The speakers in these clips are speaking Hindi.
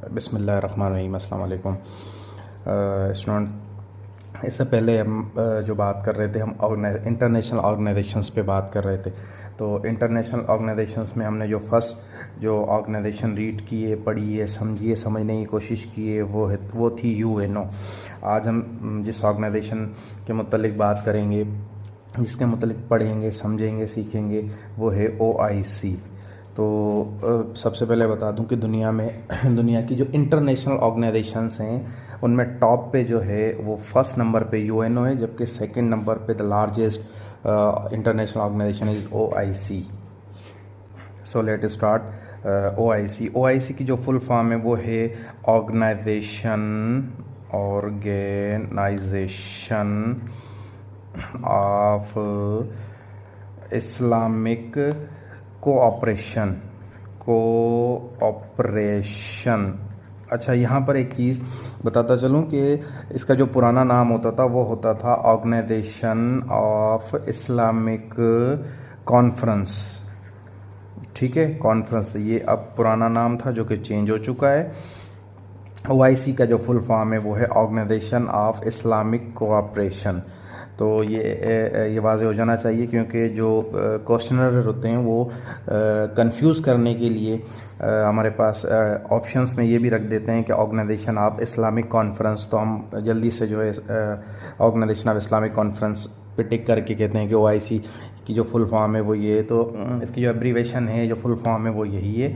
बिस्मिल्लाहिर्रहमानिर्रहीम, अस्सलाम वालेकुम। स्टूडेंट, इससे पहले हम जो बात कर रहे थे, हम इंटरनेशनल ऑर्गेनाइजेशंस पे बात कर रहे थे। तो इंटरनेशनल ऑर्गेनाइजेशंस में हमने जो फर्स्ट जो ऑर्गेनाइजेशन रीड किए, पढ़िए, समझिए, समझने की कोशिश किए, वो थी यूएनओ। आज हम जिस ऑर्गेनाइजेशन के मुतल्लिक बात करेंगे, जिसके मुतल्लिक पढ़ेंगे, समझेंगे, सीखेंगे, वो है ओआईसी। तो सबसे पहले बता दूं कि दुनिया की जो इंटरनेशनल ऑर्गेनाइजेशंस हैं उनमें टॉप पे जो है वो फर्स्ट नंबर पे यूएनओ है, जबकि सेकंड नंबर पे the largest international organization is OIC. So let start. OIC की जो फुल फॉर्म है वो है ऑर्गेनाइजेशन ऑफ इस्लामिक कोऑपरेशन। अच्छा, यहाँ पर एक चीज़ बताता चलूँ कि इसका जो पुराना नाम होता था वो होता था ऑर्गेनाइजेशन ऑफ इस्लामिक कॉन्फ्रेंस। ठीक है, कॉन्फ्रेंस ये अब पुराना नाम था जो कि चेंज हो चुका है। ओआईसी का जो फुल फॉर्म है वो है ऑर्गेनाइजेशन ऑफ इस्लामिक कोऑपरेशन। तो ये वाज़ेह हो जाना चाहिए, क्योंकि जो क्वेश्चनर होते हैं वो कंफ्यूज करने के लिए हमारे पास ऑप्शंस में ये भी रख देते हैं कि ऑर्गेनाइजेशन ऑफ इस्लामिक कॉन्फ्रेंस। तो हम जल्दी से जो है ऑर्गेनाइजेशन ऑफ इस्लामिक कॉन्फ्रेंस पे टिक करके कहते हैं कि ओआईसी की जो फुल फॉर्म है वो ये। तो इसकी जो एब्रीवेशन है, जो फुल फॉर्म है वो यही है,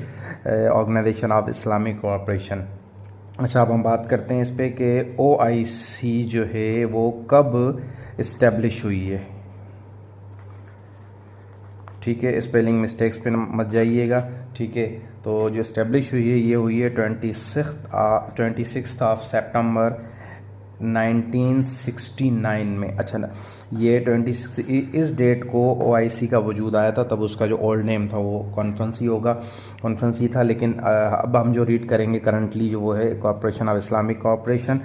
ऑर्गेनाइजेशन ऑफ इस्लामिक कोऑपरेशन। अच्छा, अब हम बात करते हैं इस पे कि ओआईसी जो है वो कब इस्टेब्लिश हुई है। ठीक है, स्पेलिंग मिस्टेक्स पे मत जाइएगा। ठीक है, तो जो इस्टेब्लिश हुई है ये हुई है 26 ऑफ सितंबर 1969 में। अच्छा ना, ये 26 इस डेट को ओआईसी का वजूद आया था, तब उसका जो ओल्ड नेम था वो कॉन्फ्रेंस ही था। लेकिन अब हम जो रीड करेंगे करंटली जो वो है कॉर्पोरेशन ऑफ इस्लामिक कॉर्पोरेशन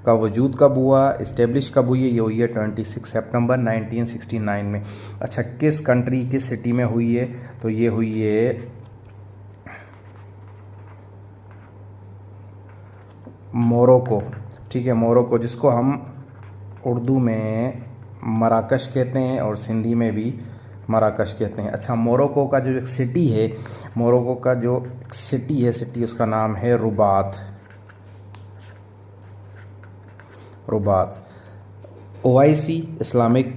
का वजूद कब हुआ, इस्टेब्लिश कब हुई है, ये हुई है 26 सितंबर 1969 में। अच्छा, किस कंट्री, किस सिटी में हुई है, तो ये हुई है मोरक्को। ठीक है, मोरक्को, जिसको हम उर्दू में मराकश कहते हैं और सिंधी में भी मराकश कहते हैं। अच्छा, मोरक्को का जो सिटी है, सिटी उसका नाम है Rabat. OIC Islamic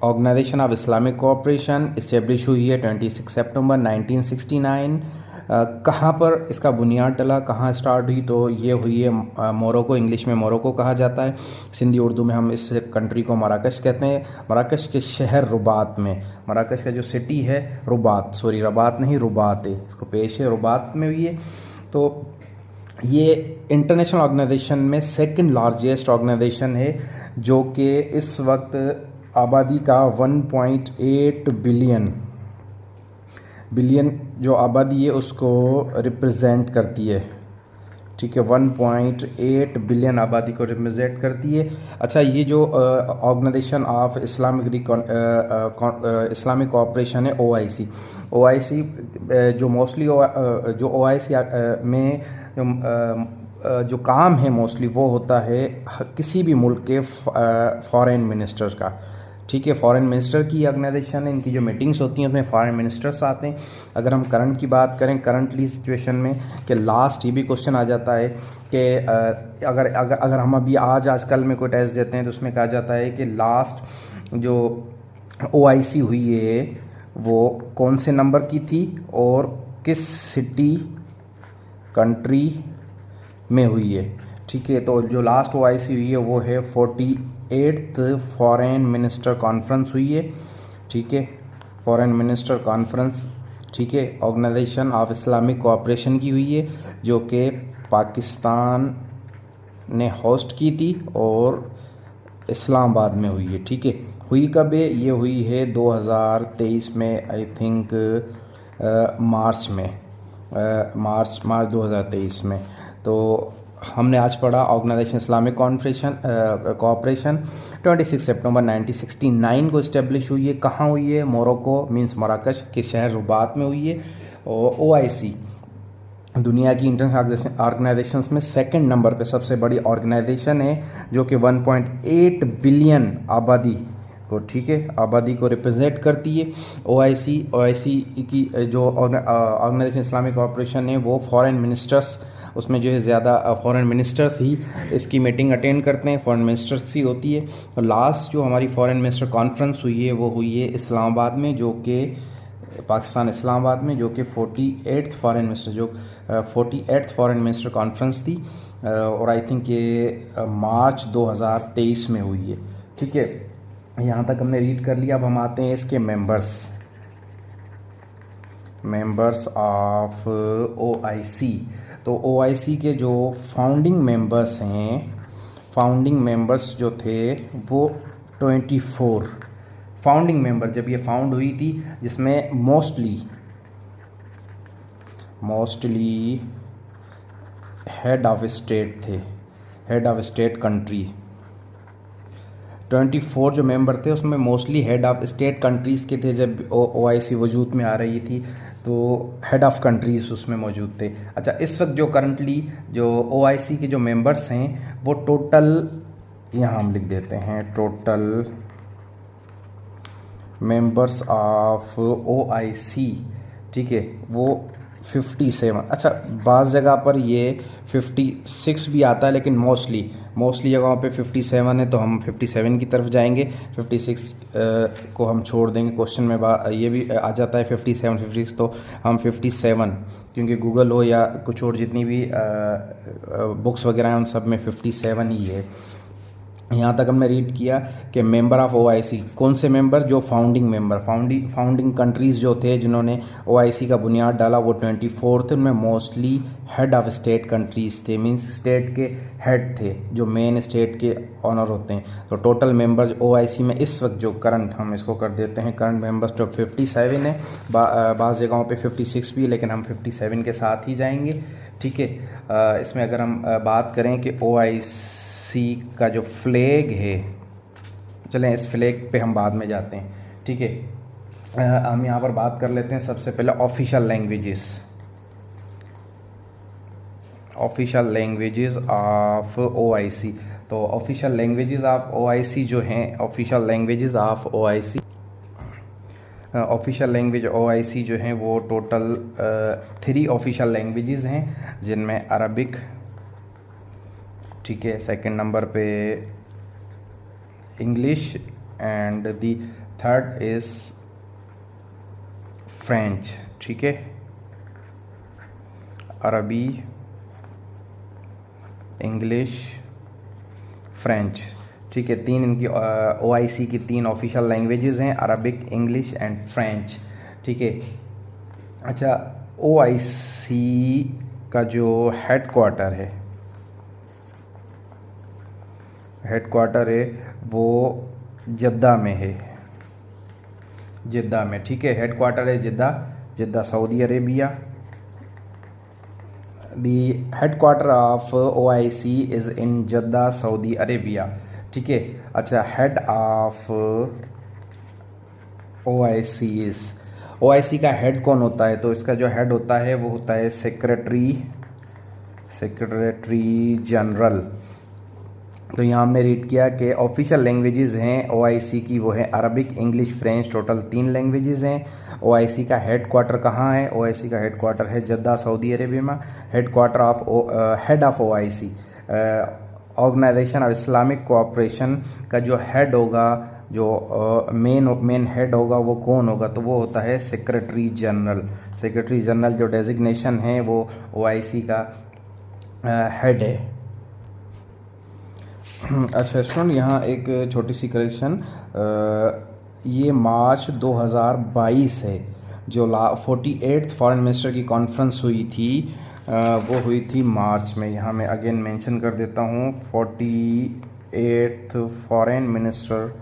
organisation of Islamic cooperation establish हुई है 26 सितंबर 1969। कहाँ पर इसका बुनियाद डला, कहाँ स्टार्ट हुई, तो ये हुई है मोरक्को। इंग्लिश में मोरक्को कहा जाता है, सिंधी उर्दू में हम इस कंट्री को मराकश कहते हैं। मराकश के शहर रुबात में, मराकश का जो सिटी है रबात नहीं, रुबात है, इसको पेश है, रुबात में हुई है। तो ये इंटरनेशनल ऑर्गेनाइजेशन में सेकंड लार्जेस्ट ऑर्गेनाइजेशन है, जो कि इस वक्त आबादी का 1.8 बिलियन जो आबादी है उसको रिप्रेजेंट करती है। ठीक है, 1.8 बिलियन आबादी को रिप्रेजेंट करती है। अच्छा, ये जो ऑर्गेनाइजेशन ऑफ इस्लामिक कोऑपरेशन है ओआईसी जो मोस्टली जो ओआईसी में जो काम है मोस्टली वो होता है किसी भी मुल्क के फॉरेन मिनिस्टर का। ठीक है, फॉरेन मिनिस्टर की ऑर्गेनाइजेशन है, इनकी जो मीटिंग्स होती हैं उसमें फॉरेन मिनिस्टर्स आते हैं। अगर हम करंट की बात करें, करंटली सिचुएशन में कि लास्ट ये भी क्वेश्चन आ जाता है कि अगर हम अभी आजकल में कोई टेस्ट देते हैं तो उसमें कहा जाता है कि लास्ट जो ओआईसी हुई है वो कौन से नंबर की थी और किस सिटी कंट्री में हुई है। ठीक है, तो जो लास्ट ओआईसी हुई है वो है 48th फॉरेन मिनिस्टर कॉन्फ्रेंस हुई है। ठीक है, फॉरेन मिनिस्टर कॉन्फ्रेंस, ठीक है, ऑर्गेनाइजेशन ऑफ इस्लामिक कोऑपरेशन की हुई है, जो कि पाकिस्तान ने होस्ट की थी और इस्लामाबाद में हुई है। ठीक है, हुई कब है, ये हुई है 2023 में, आई थिंक मार्च 2023 में। तो हमने आज पढ़ा ऑर्गेनाइजेशन इस्लामिक कोऑपरेशन 26 सितंबर 1969 को इस्टेब्लिश हुई है। कहाँ हुई है? मोरक्को मींस मराकश के शहर रुबात में हुई है। और ओआईसी दुनिया की इंटरनेशनल ऑर्गेनाइजेशंस में सेकंड नंबर पे सबसे बड़ी ऑर्गेनाइजेशन है, जो कि 1.8 बिलियन आबादी को, ठीक है, आबादी को रिप्रेजेंट करती है। ओआईसी की जो ऑर्गेनाइजेशन इस्लामिक कॉपरेशन है, वो फॉरेन मिनिस्टर्स, उसमें जो है ज़्यादा फॉरेन मिनिस्टर्स ही इसकी मीटिंग अटेंड करते हैं, फॉरेन मिनिस्टर्स ही होती है। और लास्ट जो हमारी फॉरेन मिनिस्टर कॉन्फ्रेंस हुई है वो हुई है इस्लामाबाद में, जो कि पाकिस्तान इस्लामाबाद में, जो कि 48th फॉरेन मिनिस्टर कॉन्फ्रेंस थी, और आई थिंक ये मार्च 2023 में हुई है, ठीक है। यहाँ तक हमने रीड कर लिया। अब हम आते हैं इसके मेंबर्स ऑफ ओआईसी। तो ओआईसी के जो फाउंडिंग मेंबर्स जो थे वो 24 फाउंडिंग मेंबर जब ये फाउंड हुई थी, जिसमें मोस्टली हेड ऑफ स्टेट थे, हेड ऑफ स्टेट कंट्री। 24 जो मेंबर थे उसमें mostly head of state countries के थे। जब ओआईसी वजूद में आ रही थी तो हेड ऑफ कंट्रीज़ उसमें मौजूद थे। अच्छा, इस वक्त जो करंटली जो ओआईसी के जो मेंबर्स हैं वो टोटल, यहाँ हम लिख देते हैं, टोटल मेंबर्स ऑफ ओआईसी, ठीक है, वो 57। अच्छा, बाज़ जगह पर ये 56 भी आता है, लेकिन मोस्टली जगहों पे 57 है, तो हम 57 की तरफ जाएंगे। 56 को हम छोड़ देंगे। क्वेश्चन में ये भी आ जाता है 57 56, तो हम 57, क्योंकि गूगल हो या कुछ और जितनी भी बुक्स वगैरह हैं उन सब में 57 ही है। यहाँ तक हमने रीड किया कि मेंबर ऑफ ओआईसी कौन से मेंबर, जो फाउंडिंग कंट्रीज़ जो थे जिन्होंने ओआईसी का बुनियाद डाला, वो 24 थे। उनमें mostly head of state countries थे, मींस स्टेट के हेड थे, जो मेन स्टेट के ऑनर होते हैं। तो टोटल मेंबर्स ओआईसी में इस वक्त जो करंट, हम इसको कर देते हैं करंट मेंबर्स, जो 57 है। बाज़ जगहों पे 56 भी है, लेकिन हम 57 के साथ ही जाएंगे, ठीक है। इसमें अगर हम बात करें कि ओआईसी का जो फ्लैग है, चलें इस फ्लैग पे हम बाद में जाते हैं, ठीक है। हम यहाँ पर बात कर लेते हैं सबसे पहले ऑफिशियल लैंग्वेजेस ऑफ ओआईसी। तो ऑफिशियल लैंग्वेजेस ऑफ ओआईसी जो हैं, ऑफिशियल लैंग्वेज ओआईसी जो हैं वो टोटल 3 ऑफिशियल लैंग्वेजेस हैं, जिनमें अरबिक, ठीक है, सेकंड नंबर पे English, and the third is French, ठीक है। अरबी, इंग्लिश, फ्रेंच, ठीक है। 3 इनकी ओआईसी की 3 ऑफिशियल लैंग्वेजेस हैं, अरबिक, इंग्लिश एंड फ्रेंच, ठीक है। अच्छा, ओआईसी का जो हेडक्वार्टर है वो जद्दा में है, ठीक है। हेडक्वार्टर है Jeddah Saudi Arabia. The headquarter of OIC is in Jeddah Saudi Arabia, ठीक है। अच्छा, हेड ऑफ ओआईसी का हेड कौन होता है? तो इसका जो हेड होता है वो होता है सेक्रेटरी जनरल। तो यहाँ हमने रीड किया कि ऑफिशियल लैंग्वेजेस हैं ओआईसी की, वो है Arabic, English, French, total 3 languages हैं। ओआईसी का हेड क्वार्टर कहाँ है? ओआईसी का हेड क्वार्टर है जद्दा सऊदी अरेबिया में। Head of OIC, organization of Islamic cooperation का जो हेड होगा, जो मेन हेड होगा, वो कौन होगा? तो वो होता है सेक्रेटरी जनरल जो डेजिग्नेशन है वो ओआईसी का हेड है। अच्छा स्टूडेंट, यहाँ एक छोटी सी करेक्शन, ये मार्च 2022 है। जो 48th फॉरेन मिनिस्टर की कॉन्फ्रेंस हुई थी वो हुई थी मार्च में। यहाँ मैं अगेन मेंशन कर देता हूँ, 48th फॉरेन मिनिस्टर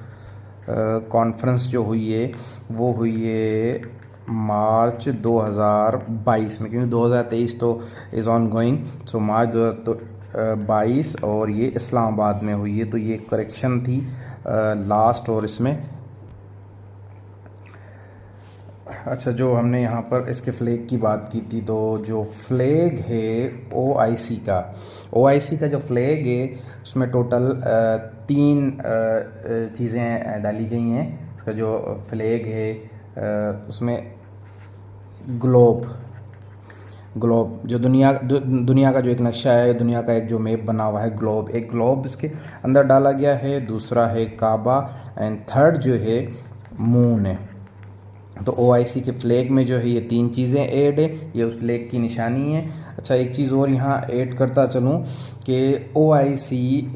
कॉन्फ्रेंस जो हुई है वो हुई है मार्च 2022 में, क्योंकि 2023 तो इज़ ऑन गोइंग, सो मार्च 2022 और ये इस्लामाबाद में हुई है। तो ये करेक्शन थी लास्ट। और इसमें अच्छा, जो हमने यहाँ पर इसके फ्लैग की बात की थी, तो जो फ्लैग है ओआईसी का जो फ्लैग है उसमें टोटल 3 चीज़ें डाली गई हैं। इसका जो फ्लैग है उसमें ग्लोब जो दुनिया का जो एक नक्शा है, दुनिया का एक जो मैप बना हुआ है, एक ग्लोब इसके अंदर डाला गया है। दूसरा है काबा एंड थर्ड जो है मून है। तो ओआईसी के फ्लैग में जो है ये 3 चीज़ें ऐड है, ये उस फ्लैग की निशानी है। अच्छा, एक चीज़ और यहाँ ऐड करता चलूँ कि ओआईसी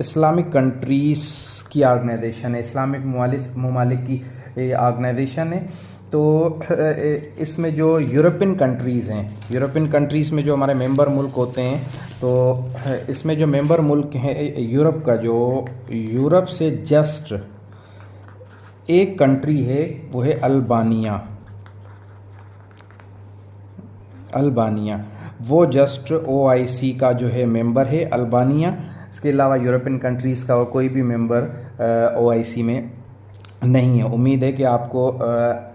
इस्लामिक कंट्रीज़ की ऑर्गेनाइजेशन है, इस्लामिक ममालिक की ऑर्गेनाइजेशन है। तो इसमें जो यूरोपियन कंट्रीज़ हैं, यूरोपियन कंट्रीज़ में जो हमारे मेंबर मुल्क होते हैं, तो इसमें जो मेंबर मुल्क हैं यूरोप का, जो यूरोप से जस्ट एक कंट्री है वो है अल्बानिया। वो जस्ट ओआईसी का जो है मेंबर है अल्बानिया। इसके अलावा यूरोपियन कंट्रीज़ का और कोई भी मेंबर ओआईसी में नहीं है। उम्मीद है कि आपको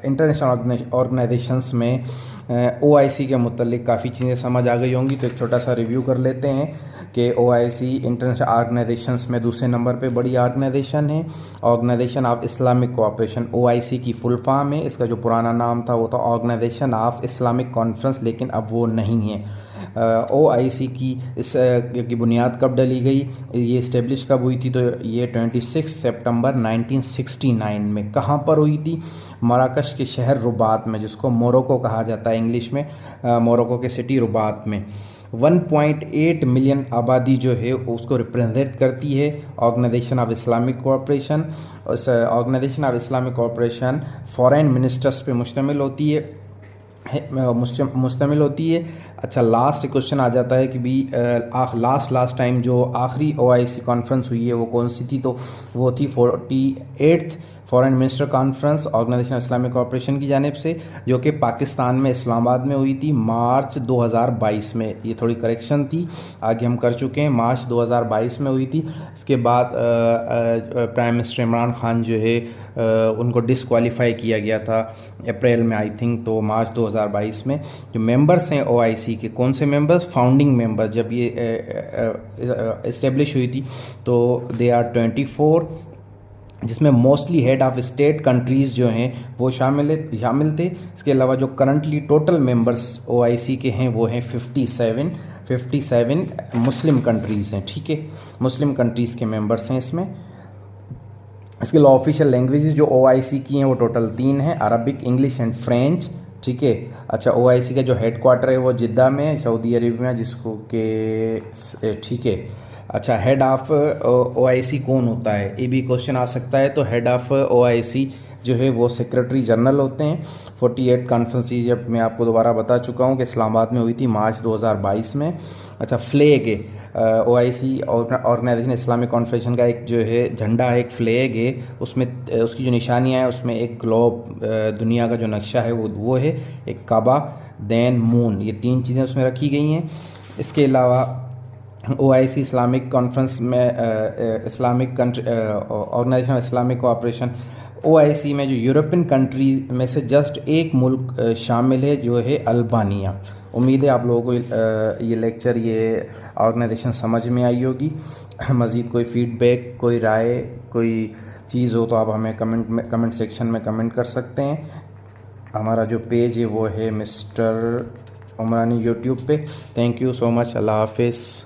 इंटरनेशनल ऑर्गेनाइजेशंस में ओआईसी के मुतालिक काफ़ी चीज़ें समझ आ गई होंगी। तो एक छोटा सा रिव्यू कर लेते हैं कि ओआईसी इंटरनेशनल ऑर्गेनाइजेशंस में दूसरे नंबर पे बड़ी ऑर्गेनाइजेशन है, organization of Islamic cooperation. OIC की फुल फॉर्म है, इसका जो पुराना नाम था वो था ऑर्गेनाइजेशन ऑफ इस्लामिक कॉन्फ्रेंस, लेकिन अब वो नहीं है। ओआईसी की की बुनियाद कब डली गई, ये इस्टेब्लिश कब हुई थी, तो ये 26 सितंबर 1969 में। कहाँ पर हुई थी? मराकश के शहर रुबात में, जिसको मोरक्को कहा जाता है इंग्लिश में, मोरक्को के सिटी रुबात में। 1.8 मिलियन आबादी जो है उसको रिप्रेजेंट करती है ऑर्गेनाइजेशन ऑफ इस्लामिक कोऑपरेशन। उस organization of Islamic cooperation foreign ministers पे मुश्तमिल होती है। अच्छा, लास्ट क्वेश्चन आ जाता है कि भी लास्ट टाइम जो आखिरी ओआईसी कॉन्फ्रेंस हुई है वो कौन सी थी, तो वो थी 48th foreign minister conference organization of Islamic cooperation की जानिब से, जो कि पाकिस्तान में इस्लामाबाद में हुई थी मार्च 2022 में। ये थोड़ी करेक्शन थी, आगे हम कर चुके हैं, मार्च 2022 में हुई थी। इसके बाद प्राइम मिनिस्टर इमरान खान जो है उनको डिसक्वालीफाई किया गया था अप्रैल में, आई थिंक। तो मार्च 2022 में जो मेंबर्स हैं ओआईसी के, कौन से मेंबर्स? फाउंडिंग मेंबर, जब ये इस्टेब्लिश हुई थी तो दे आर 24, जिसमें mostly head of state countries जो हैं वो शामिल थे। इसके अलावा जो करंटली टोटल मेंबर्स ओआईसी के हैं वो हैं 57 मुस्लिम कंट्रीज़ हैं, ठीक है, मुस्लिम कंट्रीज़ के मेंबर्स हैं इसमें। इसके अलावा ऑफिशियल लैंग्वेजेस जो ओआईसी की हैं वो टोटल 3 हैं, अरबिक, इंग्लिश एंड फ्रेंच, ठीक है। अच्छा, ओआईसी का जो हेडक्वार्टर है वो जिद्दा में, सऊदी अरेबिया, जिसको के, ठीक है। अच्छा, हेड ऑफ ओआईसी कौन होता है, ये भी क्वेश्चन आ सकता है। तो हेड ऑफ ओआईसी जो है वो सेक्रेटरी जनरल होते हैं। 48 कॉन्फ्रेंस, जब मैं आपको दोबारा बता चुका हूँ कि इस्लामाबाद में हुई थी मार्च 2022 में। अच्छा, फ्लैग है ओआईसी ऑर्गेनाइजेशन इस्लामिक कॉन्फ्रेंस का, एक जो है झंडा है, एक फ्लैग है, उसमें उसकी जो निशानियाँ हैं उसमें एक ग्लोब, दुनिया का जो नक्शा है वो है, एक काबा, देन मून, ये 3 चीज़ें उसमें रखी गई हैं। इसके अलावा ओआईसी इस्लामिक कॉन्फ्रेंस में Islamic organisation of Islamic cooperation, OIC में जो यूरोपियन कंट्रीज में से जस्ट एक मुल्क शामिल है जो है अल्बानिया। उम्मीद है आप लोगों को ये लेक्चर, ये ऑर्गेनाइजेशन समझ में आई होगी। मज़ीद कोई फीडबैक, कोई राय, कोई चीज़ हो तो आप हमें कमेंट सेक्शन में कमेंट कर सकते हैं। हमारा जो पेज है वो है मिस्टर उमरानी यूट्यूब पे। Thank you so much. अल्लाह हाफिज़।